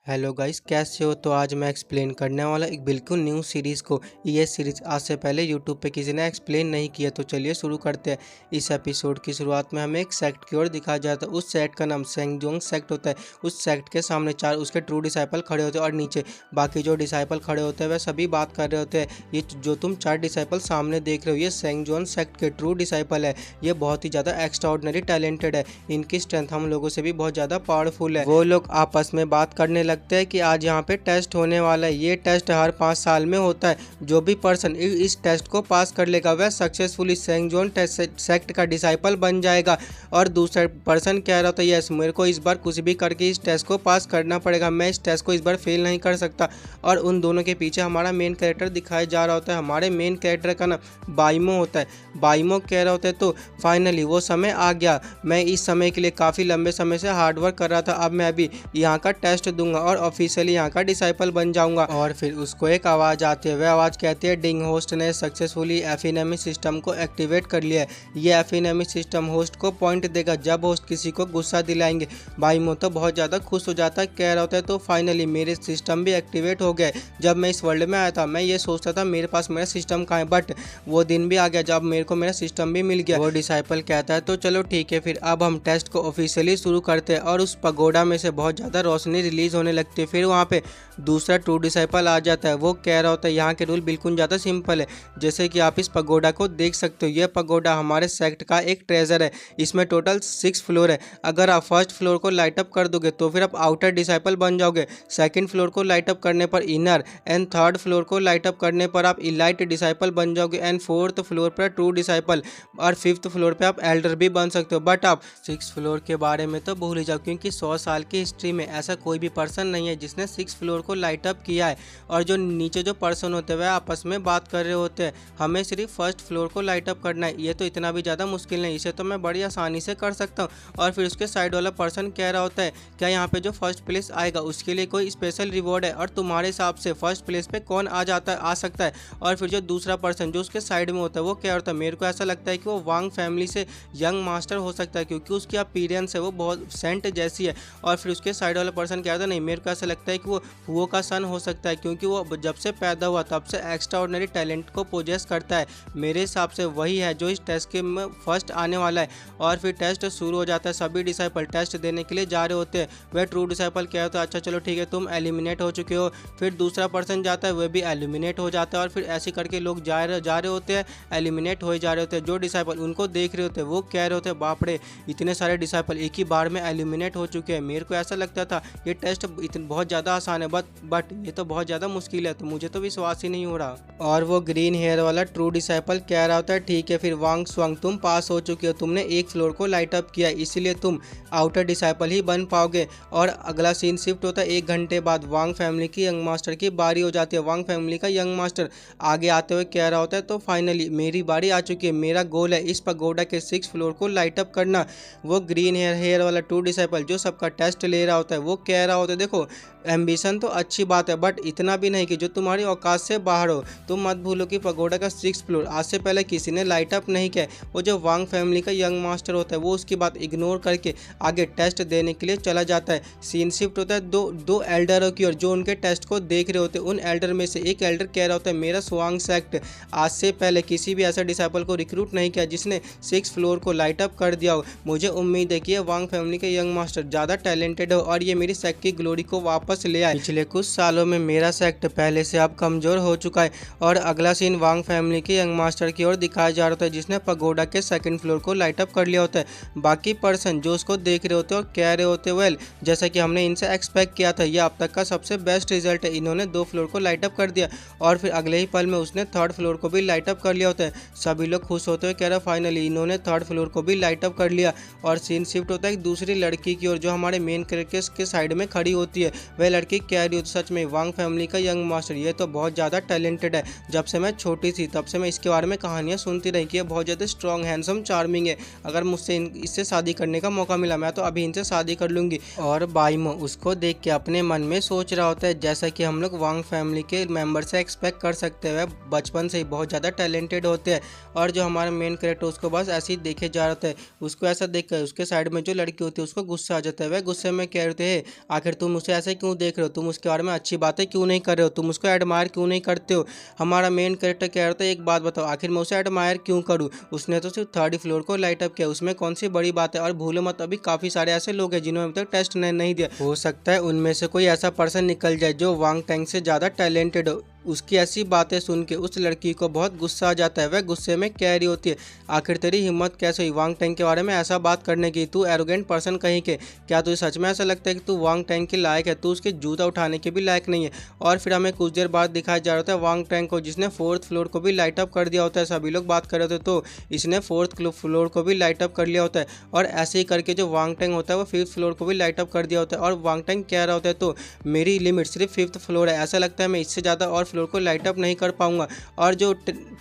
Hello guys, कैसे हो। तो आज मैं एक्सप्लेन करने वाला एक बिल्कुल न्यू सीरीज़ को। ये सीरीज़ आज से पहले यूट्यूब पे किसी ने एक्सप्लेन नहीं किया। तो चलिए शुरू करते हैं। इस एपिसोड की शुरुआत में हमें एक सेक्ट की ओर दिखाया जाता है। उस सेक्ट का नाम सेंगजोंग सेक्ट होता है। उस सेक्ट के सामने 4 उसके ट्रू डिसाइपल खड़े होते हैं और नीचे बाकी जो डिसाइपल खड़े होते हैं वह सभी बात कर रहे होते हैं। ये जो तुम 4 डिसाइपल सामने देख रहे हो, ये सेंगजोंग सेक्ट के ट्रू डिसाइपल है। ये बहुत ही ज़्यादा एक्स्ट्राऑर्डिनरी टैलेंटेड है। इनकी स्ट्रेंथ हम लोगों से भी बहुत ज़्यादा पावरफुल है। वो लोग आपस में बात करने लगते हैं कि आज यहाँ पे टेस्ट होने वाला है। ये टेस्ट हर 5 साल में होता है। जो भी पर्सन इस टेस्ट को पास कर लेगा वह सक्सेसफुली सेंगजोन सेक्ट का डिसाइपल बन जाएगा। और दूसरा पर्सन कह रहा था, यस मेरे को इस बार कुछ भी करके इस टेस्ट को पास करना पड़ेगा, मैं इस टेस्ट को इस बार फेल नहीं कर सकता। और उन दोनों के पीछे हमारा मेन कैरेक्टर दिखाया जा रहा होता है। हमारे मेन कैरेक्टर का नाम बाइमो होता है। बाइमो कह रहा होता है तो फाइनली वो समय आ गया। मैं इस समय के लिए काफ़ी लंबे समय से हार्डवर्क कर रहा था। अब मैं अभी यहाँ का टेस्ट दूंगा और ऑफिशियली यहाँ का डिसाइपल बन जाऊंगा। और फिर उसको एक आवाज़ आती है। वह आवाज़ कहती है, डिंग होस्ट ने सक्सेसफुली एफिनेमी सिस्टम को एक्टिवेट कर लिया है। ये एफिनेमी सिस्टम होस्ट को पॉइंट देगा जब होस्ट किसी को गुस्सा दिलाएंगे। बाइमो तो बहुत ज़्यादा खुश हो जाता है, कह रहा होता है तो फाइनली मेरे सिस्टम भी एक्टिवेट हो गए। जब मैं इस वर्ल्ड में आया था मैं ये सोचता था मेरे पास मेरा सिस्टम कहाँ है, बट वो दिन भी आ गया जब मेरे को मेरा सिस्टम भी मिल गया। वो डिसाइपल कहता है तो चलो ठीक है, फिर अब हम टेस्ट को ऑफिशियली शुरू करते हैं। और उस पगोडा में से बहुत ज़्यादा रोशनी रिलीज होने लगती है। फिर वहाँ पे दूसरा ट्रू डिसाइपल आ जाता है। वो कह रहा होता है यहाँ के रूल बिल्कुल ज़्यादा सिंपल है। जैसे कि आप इस पगोडा को देख सकते हो, यह पगोडा हमारे सेक्ट का एक ट्रेजर है। इसमें टोटल 6 फ्लोर है। अगर आप फर्स्ट फ्लोर को लाइट अप कर दोगे तो फिर आप आउटर डिसाइपल बन जाओगे। सेकंड फ्लोर को लाइट अप करने पर इनर, एंड थर्ड फ्लोर को लाइट अप करने पर आप इलाइट डिसाइपल बन जाओगे, एंड फोर्थ फ्लोर पर ट्रू डिसाइपल, और फिफ्थ फ्लोर पे आप एल्डर भी बन सकते हो। बट आप 6 फ्लोर के बारे में तो भूल ही जाओ, क्योंकि 100 साल की हिस्ट्री में ऐसा कोई भी पर्सन नहीं है जिसने 6 फ्लोर को लाइट अप किया है। और जो नीचे जो पर्सन होते हैं वह आपस में बात कर रहे होते हैं। हमें सिर्फ फर्स्ट फ्लोर को लाइट अप करना है, ये तो इतना भी ज़्यादा मुश्किल नहीं, इसे तो मैं बड़ी आसानी से कर सकता हूँ। और फिर उसके साइड वाला पर्सन कह रहा होता है, क्या यहाँ पे जो फर्स्ट प्लेस आएगा उसके लिए कोई स्पेशल रिवॉर्ड है, और तुम्हारे हिसाब से फर्स्ट प्लेस पे कौन आ सकता है। और फिर जो दूसरा पर्सन जो उसके साइड में होता है वो कह रहा है, मेरे को ऐसा लगता है कि वो वांग फैमिली से यंग मास्टर हो सकता है, क्योंकि उसकी अपीयरेंस है वो बहुत सेंट जैसी है। और फिर उसके साइड वाला पर्सन कहता है, नहीं मेरे को ऐसा लगता है कि वो हुओ का सन हो सकता है, क्योंकि वो जब से पैदा हुआ तब से एक्स्ट्रा ऑर्डिनरी टैलेंट को पोजेस करता है। मेरे हिसाब से वही है जो इस टेस्ट के में फर्स्ट आने वाला है। और फिर टेस्ट शुरू हो जाता है। सभी डिसाइपल टेस्ट देने के लिए जा रहे होते हैं। वह ट्रू डिसाइपल क्या होता है, अच्छा चलो ठीक है तुम एलिमिनेट हो चुके हो। फिर दूसरा पर्सन जाता है, वह भी एलिमिनेट हो जाता है। और फिर ऐसे करके लोग जा रहे होते हैं, एलिमिनेट हो जा रहे होते हैं। जो डिसाइपल उनको देख रहे होते हैं वो कह रहे होते हैं, बाप रे इतने सारे डिसाइपल एक ही बार में एलिमिनेट हो चुके हैं। मेरे को ऐसा लगता था ये टेस्ट बहुत ज़्यादा आसान है, बट ये तो बहुत ज़्यादा मुश्किल है, तो मुझे तो विश्वास ही नहीं हो रहा। और वो ग्रीन हेयर वाला ट्रू डिसाइपल कह रहा होता है, ठीक है फिर वांग स्वांग तुम पास हो चुके हो, तुमने एक फ्लोर को लाइट अप किया, इसीलिए तुम आउटर डिसाइपल ही बन पाओगे। और अगला सीन शिफ्ट होता है 1 घंटे बाद। वांग फैमिली की यंग मास्टर की बारी हो जाती है। वांग फैमिली का यंग मास्टर आगे आते हुए कह रहा होता है, तो फाइनली मेरी बारी आ चुकी है। मेरा गोल है इस पगोडा के 6 फ्लोर को लाइट अप करना। वो ग्रीन हेयर वाला ट्रू डिसाइपल जो सबका टेस्ट ले रहा होता है वो कह रहा होता है, देखो एम्बिशन तो अच्छी बात है, बट इतना भी नहीं कि जो तुम्हारी औकात से बाहर हो। तुम मत भूलो कि पगोडा का 6 फ्लोर आज से पहले किसी ने लाइट अप नहीं किया। वो जो वांग फैमिली का यंग मास्टर होता है वो उसकी बात इग्नोर करके आगे टेस्ट देने के लिए चला जाता है। सीन शिफ्ट होता है दो एल्डरों की ओर जो उनके टेस्ट को देख रहे होते हैं। उन एल्डर में से एक एल्डर कह रहा होता है, मेरा स्वांग सेक्ट आज से पहले किसी भी ऐसे डिसाइपल को रिक्रूट नहीं किया जिसने 6 फ्लोर को लाइट अप कर दिया हो। मुझे उम्मीद है कि ये वांग फैमिली के यंग मास्टर ज़्यादा टैलेंटेड हो और ये मेरी सेक्ट की ग्लोरी को वापस ले आए। पिछले कुछ सालों में मेरा सेक्ट पहले से अब कमज़ोर हो चुका है। और अगला सीन वांग फैमिली के यंग मास्टर की ओर दिखाया जा रहा होता है जिसने पगोडा के 2nd फ्लोर को लाइट अप कर लिया होता है। बाकी पर्सन जो उसको देख रहे होते हैं और कह रहे होते हैं, वेल जैसा कि हमने इनसे एक्सपेक्ट किया था, यह अब तक का सबसे बेस्ट रिजल्ट है। इन्होंने 2 फ्लोर को लाइट अप कर दिया और फिर अगले ही पल में उसने 3rd फ्लोर को भी लाइट अप कर लिया होता है। सभी लोग खुश होते हुए कह रहे हैं, फाइनली इन्होंने 3rd फ्लोर को भी लाइट अप कर लिया। और सीन शिफ्ट होता है एक दूसरी लड़की की ओर जो हमारे मेन कैरेक्टर के साइड में खड़ी होती है। वह लड़की कह रही होती, सच में वांग फैमिली का यंग मास्टर ये तो बहुत ज़्यादा टैलेंटेड है। जब से मैं छोटी थी तब से मैं इसके बारे में कहानियाँ सुनती रही कि ये बहुत ज़्यादा स्ट्रॉन्ग, हैंडसम, चार्मिंग है। अगर मुझसे इससे शादी करने का मौका मिला मैं तो अभी इनसे शादी कर लूँगी। और बाइमो उसको देख के अपने मन में सोच रहा होता है, जैसा कि हम लोग वांग फैमिली के मेंबर से एक्सपेक्ट कर सकते हैं, वह बचपन से ही बहुत ज़्यादा टैलेंटेड होते हैं। और जो हमारा मेन कैरेक्टर उसको बस ऐसे ही देखे जा रहा होता है। उसको ऐसा देख कर उसके साइड में जो लड़की होती है उसको गुस्सा आ जाता है। वह गुस्से में कह रहे हैं, आखिर तुम तुम उसे ऐसे क्यों देख रहे हो, तुम उसके बारे में अच्छी बातें क्यों नहीं कर रहे हो, तुम उसको एडमायर क्यों नहीं करते हो। हमारा मेन कैरेक्टर कह रहा था एक बात बताओ, आखिर मैं उसे एडमायर क्यों करूँ, उसने तो सिर्फ 3rd फ्लोर को लाइट अप किया, उसमें कौन सी बड़ी बात है। और भूलो मत अभी काफ़ी सारे ऐसे लोग हैं जिन्होंने अभी तक टेस्ट नहीं दिया, हो सकता है उनमें से कोई ऐसा पर्सन निकल जाए जो वांग टैंग से ज़्यादा टैलेंटेड हो। उसकी ऐसी बातें सुन के उस लड़की को बहुत गुस्सा आ जाता है, वह गुस्से में कह रही होती है आखिर तेरी हिम्मत कैसे हुई वांग टैंग के बारे में ऐसा बात करने की, तू एरोगेंट पर्सन कहीं के, क्या तुझे सच में ऐसा लगता है कि तू वांग टैंग के लायक है, तू उसके जूता उठाने के भी लायक नहीं है। और फिर हमें कुछ देर बाद दिखाया जा रहा था वांग टैंग को जिसने 4th फ्लोर को भी लाइट अप कर दिया होता है। सभी लोग बात कर रहे थे तो इसने 4th फ्लोर को भी लाइट अप कर लिया होता है, और ऐसे ही करके जो वांग टैंग होता है वो 5th फ्लोर को भी लाइट अप कर दिया होता है। और वांग टैंग कह रहा होता है तो मेरी लिमिट सिर्फ 5th फ्लोर है, ऐसा लगता है मैं इससे ज़्यादा और फ्लोर को लाइट अप नहीं कर पाऊंगा। और जो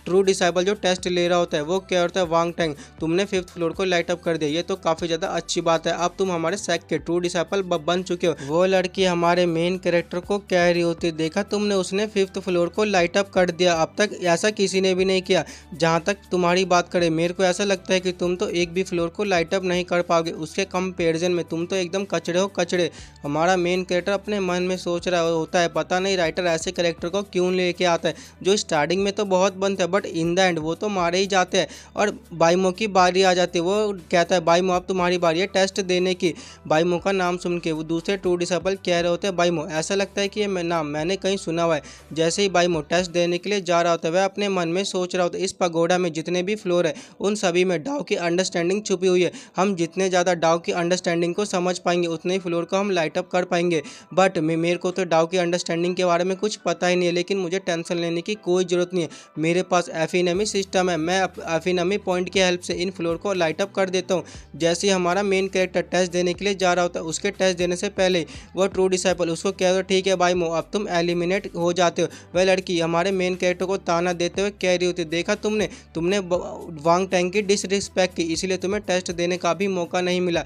ट्रू डिसाइबल जो टेस्ट ले रहा होता है वो क्या होता है वांग टैंग तुमने 5th फ्लोर को लाइट अप कर दिया, ये तो काफ़ी ज़्यादा अच्छी बात है, अब तुम हमारे सेक्ट के ट्रू डिसाइपल बन चुके हो। वो लड़की हमारे मेन कैरेक्टर को कह रही होती है देखा तुमने उसने 5th फ्लोर को लाइट अप कर दिया, अब तक ऐसा किसी ने भी नहीं किया। जहाँ तक तुम्हारी बात करें मेरे को ऐसा लगता है कि तुम तो एक भी फ्लोर को लाइट अप नहीं कर पाओगे, उसके कंपेरिजन में तुम तो एकदम कचड़े हो कचड़े। हमारा मेन कैरेक्टर अपने मन में सोच रहा होता है पता नहीं राइटर ऐसे कैरेक्टर को क्यों लेके आता है जो स्टार्टिंग में तो बहुत बनते हैं बट इन द एंड वो तो मारे ही जाते हैं। और बाइमो की बारी आ जाती है, वो कहता है बाइमो अब तुम्हारी बारी है टेस्ट देने की। बाइमो का नाम सुन के वो दूसरे ट्रू डिसाइपल कह रहे होते हैं बाइमो ऐसा लगता है कि ये नाम मैंने कहीं सुना हुआ है। जैसे ही बाइमो टेस्ट देने के लिए जा रहा होता है वह अपने मन में सोच रहा होता है इस पगोडा में जितने भी फ्लोर है उन सभी में डाउ की अंडरस्टैंडिंग छुपी हुई है, हम जितने ज़्यादा डाउ की अंडरस्टैंडिंग को समझ पाएंगे उतने ही फ्लोर को हम लाइट अप कर पाएंगे। बट मेरे को तो डाउ की अंडरस्टैंडिंग के बारे में कुछ पता ही नहीं है, लेकिन मुझे टेंशन लेने की कोई ज़रूरत नहीं है, मेरे पास एफिनमी सिस्टम है, मैं एफिनमी पॉइंट की हेल्प से इन फ्लोर को लाइट अप कर देता हूँ। जैसे ही हमारा मेन कैरेक्टर टेस्ट देने के लिए जा रहा होता है उसके टेस्ट देने से पहले वो ट्रू डिसाइपल उसको कह दो ठीक है भाई मो अब तुम एलिमिनेट हो जाते हो। वह लड़की हमारे मेन कैरेक्टर को ताना देते हुए कह रही होती देखा तुमने वांग टैंग की डिसरिस्पेक्ट की इसलिए तुम्हें टेस्ट देने का भी मौका नहीं मिला,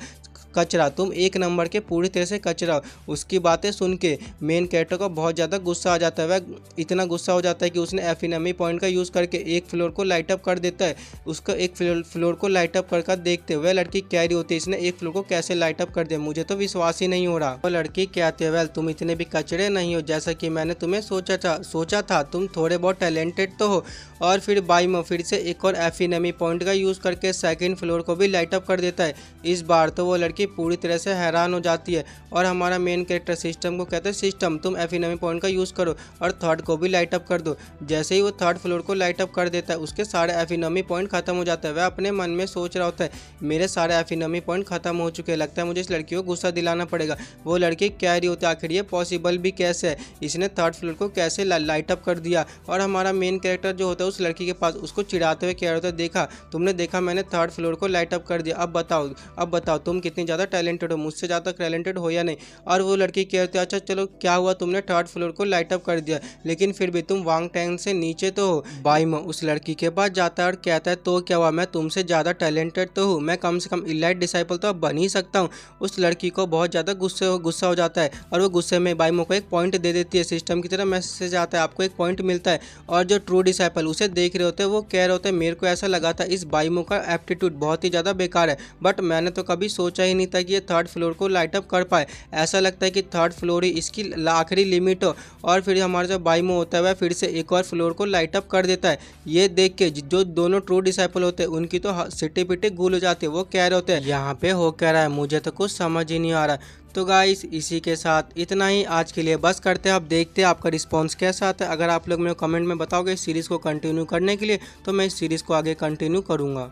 कचरा, तुम 1 नंबर के पूरी तरह से कचरा हो। उसकी बातें सुन के मेन कैरेक्टर को बहुत ज़्यादा गुस्सा आ जाता है, वह इतना गुस्सा हो जाता है कि उसने एफिनमी पॉइंट का यूज़ करके एक फ्लोर को लाइट अप कर देता है। उसको एक फ्लोर को लाइट अप कर देखते हुए लड़की कह रही होती है इसने एक फ्लोर को कैसे लाइट अप कर दिया, मुझे तो विश्वास ही नहीं हो रहा। वो लड़की कहती है वेल तुम इतने भी कचरे नहीं हो जैसा कि मैंने तुम्हें सोचा था, तुम थोड़े बहुत टैलेंटेड तो हो। और फिर बाइमो फिर से एक और एफिनमी पॉइंट का यूज़ करके 2nd फ्लोर को भी लाइट अप कर देता है। इस बार तो वो लड़की पूरी तरह से हैरान हो जाती है और हमारा मेन कैरेक्टर सिस्टम को कहता है सिस्टम तुम एफिनमी पॉइंट का यूज़ करो और 3rd को भी लाइट अप कर दो। जैसे ही वो 3rd फ्लोर को लाइट अप कर देता है उसके सारे एफिनमी पॉइंट खत्म हो जाता है। वह अपने मन में सोच रहा होता है मेरे सारे एफिनमी पॉइंट खत्म हो चुके हैं, लगता है मुझे इस लड़की को गुस्सा दिलाना पड़ेगा। वो लड़की कह रही होती है आखिर ये पॉसिबल भी कैसे है, इसने 3rd फ्लोर को कैसे लाइट अप कर दिया। और हमारा मेन कैरेक्टर जो होता है उस लड़की के पास उसको चिढ़ाते हुए कह रहा होता है देखा तुमने देखा मैंने 3rd फ्लोर को लाइट अप कर दिया, अब बताओ तुम कितनी ज़्यादा टैलेंटेड हो, मुझसे ज़्यादा टैलेंटेड हो या नहीं। और वो लड़की कहती है अच्छा चलो क्या हुआ तुमने 3rd फ्लोर को लाइट अप कर दिया लेकिन फिर भी तुम वांग टैंग से नीचे तो हो। बाइमो उस लड़की के पास जाता है और कहता है तो क्या हुआ, मैं तुमसे ज़्यादा टैलेंटेड तो हूँ, मैं कम से कम इलाइट डिसाइपल तो अब बन ही सकता हूँ। उस लड़की को बहुत ज़्यादा गुस्सा हो जाता है और वो गुस्से में बाइमो को एक पॉइंट दे देती है, सिस्टम की तरह मैसेज आता है आपको एक पॉइंट मिलता है। और जो ट्रू डिसाइपल उसे देख रहे होते हैं वो कह रहे होते हैं मेरे को ऐसा लगा था इस बाइमो का एप्टीट्यूड बहुत ही ज़्यादा बेकार है, बट मैंने तो कभी सोचा ही नहीं था कि ये 3rd फ्लोर को लाइट अप कर पाए, ऐसा लगता है कि 3rd फ्लोर ही इसकी आखिरी लिमिट हो। और फिर हमारा जो बाइमो होता है वह फिर से एक और फ्लोर को लाइट अप कर देता है। ये देख के जो दोनों ट्रू डिसाइपल होते हैं उनकी तो सिटी पिटी गुल हो जाती है, वो कह रहे होते हैं यहाँ पे हो क्या रहा है, मुझे तो कुछ समझ ही नहीं आ रहा। तो गाइस इसी के साथ इतना ही आज के लिए बस करते हैं, अब देखते हैं आपका रिस्पांस कैसा आता है। अगर आप लोग मेरे कमेंट में बताओगे इस सीरीज़ को कंटिन्यू करने के लिए तो मैं इस सीरीज़ को आगे कंटिन्यू करूँगा।